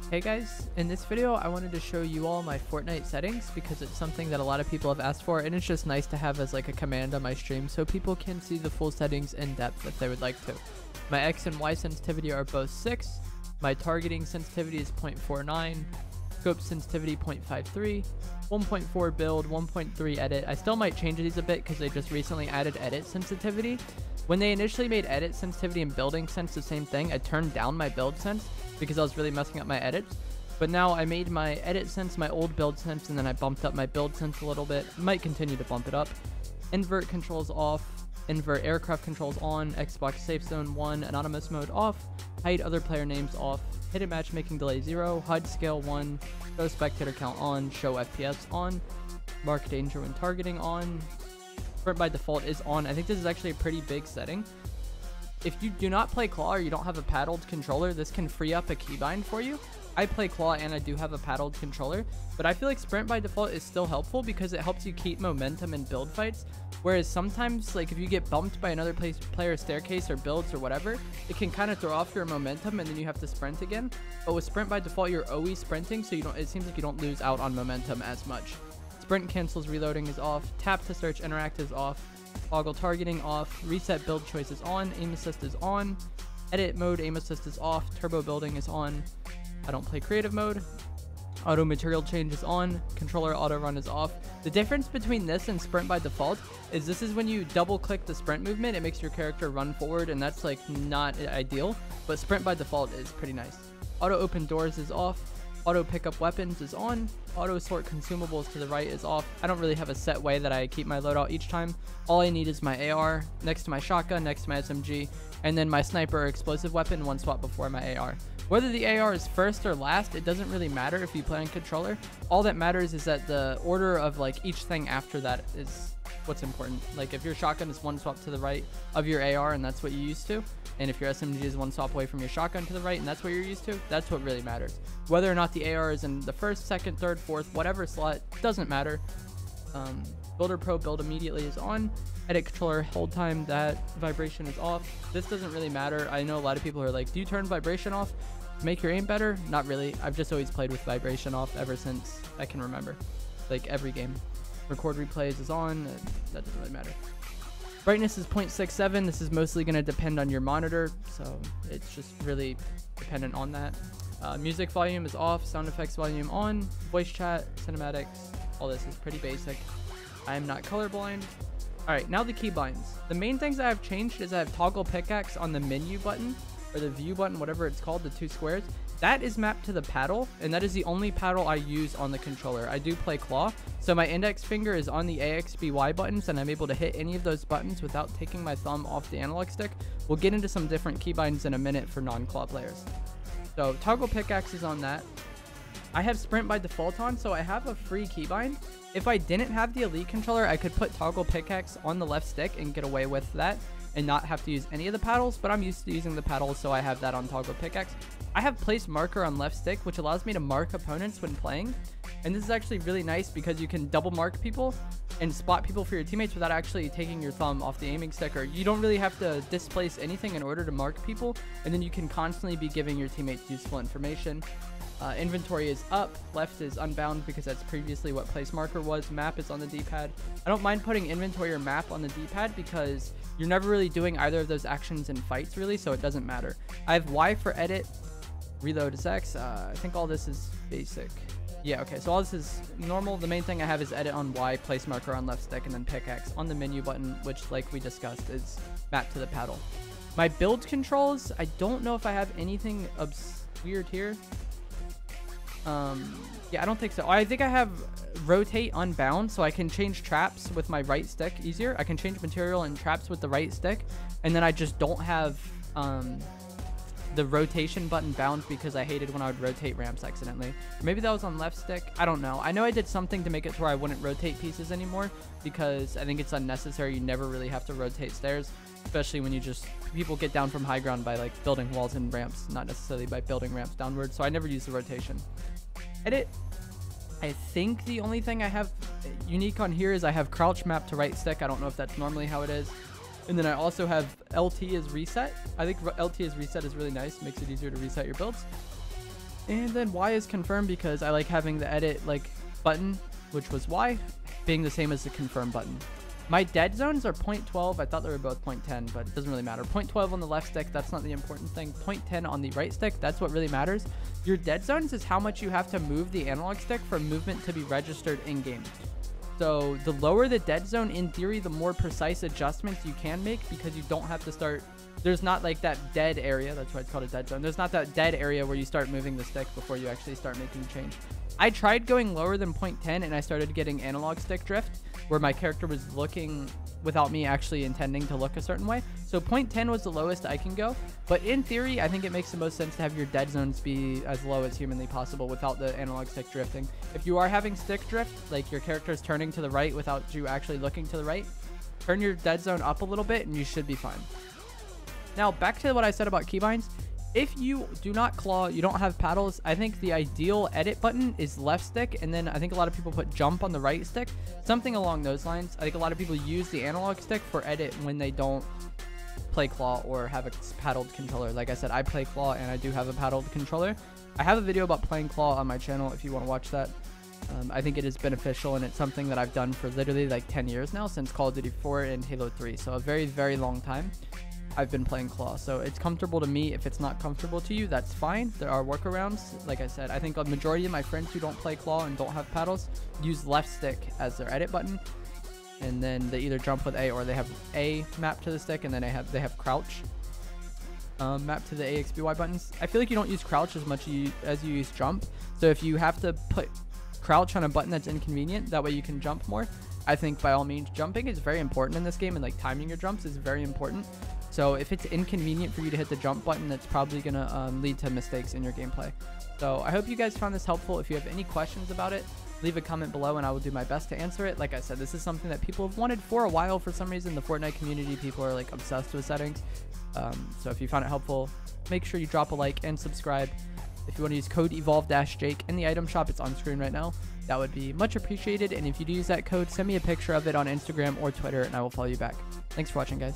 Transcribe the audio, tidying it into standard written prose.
Hey guys, in this video I wanted to show you all my Fortnite settings because it's something that a lot of people have asked for, and it's just nice to have as like a command on my stream so people can see the full settings in depth if they would like to. My X and Y sensitivity are both 6, my targeting sensitivity is 0.49, scope sensitivity 0.53, 1.4 build, 1.3 edit. I still might change these a bit because they just recently added edit sensitivity. When they initially made edit sensitivity and building sense the same thing, I turned down my build sense because I was really messing up my edits. But now I made my edit sense my old build sense, and then I bumped up my build sense a little bit. Might continue to bump it up. Invert controls off, invert aircraft controls on, Xbox safe zone 1, anonymous mode off, hide other player names off, hidden matchmaking delay 0, HUD scale 1, show spectator count on, show FPS on, mark danger when targeting on, sprint by default is on. I think this is actually a pretty big setting. If you do not play claw or you don't have a paddled controller, this can free up a keybind for you. I play claw and I do have a paddled controller, but I feel like sprint by default is still helpful because it helps you keep momentum in build fights. Whereas sometimes, like if you get bumped by another player's staircase or builds or whatever, it can kind of throw off your momentum and then you have to sprint again. But with sprint by default, you're always sprinting, so it seems like you don't lose out on momentum as much. Sprint cancels reloading is off, tap to search interact is off, toggle targeting off, reset build choice is on, aim assist is on, edit mode aim assist is off, turbo building is on. I don't play creative mode. Auto material change is on, controller auto run is off. The difference between this and sprint by default is this is when you double click the sprint movement, it makes your character run forward, and that's like not ideal, but sprint by default is pretty nice. Auto open doors is off, auto pick up weapons is on, auto sort consumables to the right is off. I don't really have a set way that I keep my loadout each time. All I need is my AR next to my shotgun, next to my SMG, and then my sniper or explosive weapon one swap before my AR. Whether the AR is first or last, it doesn't really matter if you play on controller. All that matters is that the order of like each thing after that is what's important. Like if your shotgun is one swap to the right of your AR and that's what you're used to, and if your SMG is one swap away from your shotgun to the right and that's what you're used to, that's what really matters. Whether or not the AR is in the first, second, third, fourth, whatever slot, doesn't matter. Builder Pro build immediately is on. Edit controller hold time, that vibration is off. This doesn't really matter. I know a lot of people are like, do you turn vibration off to make your aim better? Not really. I've just always played with vibration off ever since I can remember. Like every game. Record replays is on. That doesn't really matter. Brightness is 0.67. This is mostly going to depend on your monitor, so it's just really dependent on that. Music volume is off. Sound effects volume on. Voice chat, cinematics, all this is pretty basic. I am not colorblind. Alright, now the keybinds. The main things I have changed is I have toggle pickaxe on the menu button, or the view button, whatever it's called, the 2 squares. That is mapped to the paddle, and that is the only paddle I use on the controller. I do play claw, so my index finger is on the AXBY buttons, and I'm able to hit any of those buttons without taking my thumb off the analog stick. We'll get into some different keybinds in a minute for non-claw players. So toggle pickaxe is on that. I have sprint by default on, so I have a free keybind. If I didn't have the elite controller, I could put toggle pickaxe on the left stick and get away with that and not have to use any of the paddles, but I'm used to using the paddles, so I have that on toggle pickaxe. I have place marker on left stick, which allows me to mark opponents when playing, and this is actually really nice because you can double mark people and spot people for your teammates without actually taking your thumb off the aiming stick, or you don't really have to displace anything in order to mark people, and then you can constantly be giving your teammates useful information. Inventory is up, left is unbound because that's previously what place marker was. Map is on the D-pad. I don't mind putting inventory or map on the D-pad because you're never really doing either of those actions in fights really, so it doesn't matter. I have Y for edit, reload is X. I think all this is basic. Yeah, okay, so all this is normal. The main thing I have is edit on Y, place marker on left stick, and then pickaxe on the menu button, which like we discussed is mapped to the paddle. My build controls, I don't know if I have anything weird here. Yeah, I don't think so. I think I have rotate unbound, so I can change traps with my right stick easier. I can change material and traps with the right stick, and then I just don't have the rotation button bound because I hated when I would rotate ramps accidentally. Maybe that was on left stick. I don't know. I know I did something to make it to where I wouldn't rotate pieces anymore because I think it's unnecessary. You never really have to rotate stairs, especially when people get down from high ground by like building walls and ramps, not necessarily by building ramps downward. So I never use the rotation. Edit. I think the only thing I have unique on here is I have crouch map to right stick. I don't know if that's normally how it is. And then I also have LT as reset. I think LT as reset is really nice. Makes it easier to reset your builds. And then Y is confirm because I like having the edit like button, which was Y, being the same as the confirm button. My dead zones are 0.12. I thought they were both 0.10, but it doesn't really matter. 0.12 on the left stick, that's not the important thing. 0.10 on the right stick, that's what really matters. Your dead zones is how much you have to move the analog stick for movement to be registered in game. So the lower the dead zone, in theory, the more precise adjustments you can make, because you don't have to start, there's not like that dead area, that's why it's called a dead zone. There's not that dead area where you start moving the stick before you actually start making change. I tried going lower than 0.10 and I started getting analog stick drift, where my character was looking without me actually intending to look a certain way. So 0.10 was the lowest I can go, but in theory, I think it makes the most sense to have your dead zones be as low as humanly possible without the analog stick drifting. If you are having stick drift, like your character is turning to the right without you actually looking to the right, turn your dead zone up a little bit and you should be fine. Now, back to what I said about keybinds. If you do not claw, you don't have paddles, I think the ideal edit button is left stick, and then I think a lot of people put jump on the right stick, something along those lines. I think a lot of people use the analog stick for edit when they don't play claw or have a paddled controller. Like I said, I play claw and I do have a paddled controller. I have a video about playing claw on my channel if you want to watch that. I think it is beneficial, and it's something that I've done for literally like 10 years now, since Call of Duty 4 and Halo 3, so a very, very long time I've been playing claw. So it's comfortable to me. If it's not comfortable to you, that's fine. There are workarounds. Like I said, I think a majority of my friends who don't play claw and don't have paddles use left stick as their edit button, and then they either jump with A, or they have A mapped to the stick, and then they have crouch mapped to the AXBY buttons. I feel like you don't use crouch as much as you use jump. So if you have to put crouch on a button that's inconvenient, that way you can jump more, I think by all means, jumping is very important in this game, and like timing your jumps is very important. So if it's inconvenient for you to hit the jump button, that's probably going to lead to mistakes in your gameplay. So I hope you guys found this helpful. If you have any questions about it, leave a comment below and I will do my best to answer it. Like I said, this is something that people have wanted for a while. For some reason, the Fortnite community, people are like obsessed with settings. So if you found it helpful, make sure you drop a like and subscribe. If you want to use code evolve-jake in the item shop, it's on screen right now. That would be much appreciated. And if you do use that code, send me a picture of it on Instagram or Twitter and I will follow you back. Thanks for watching, guys.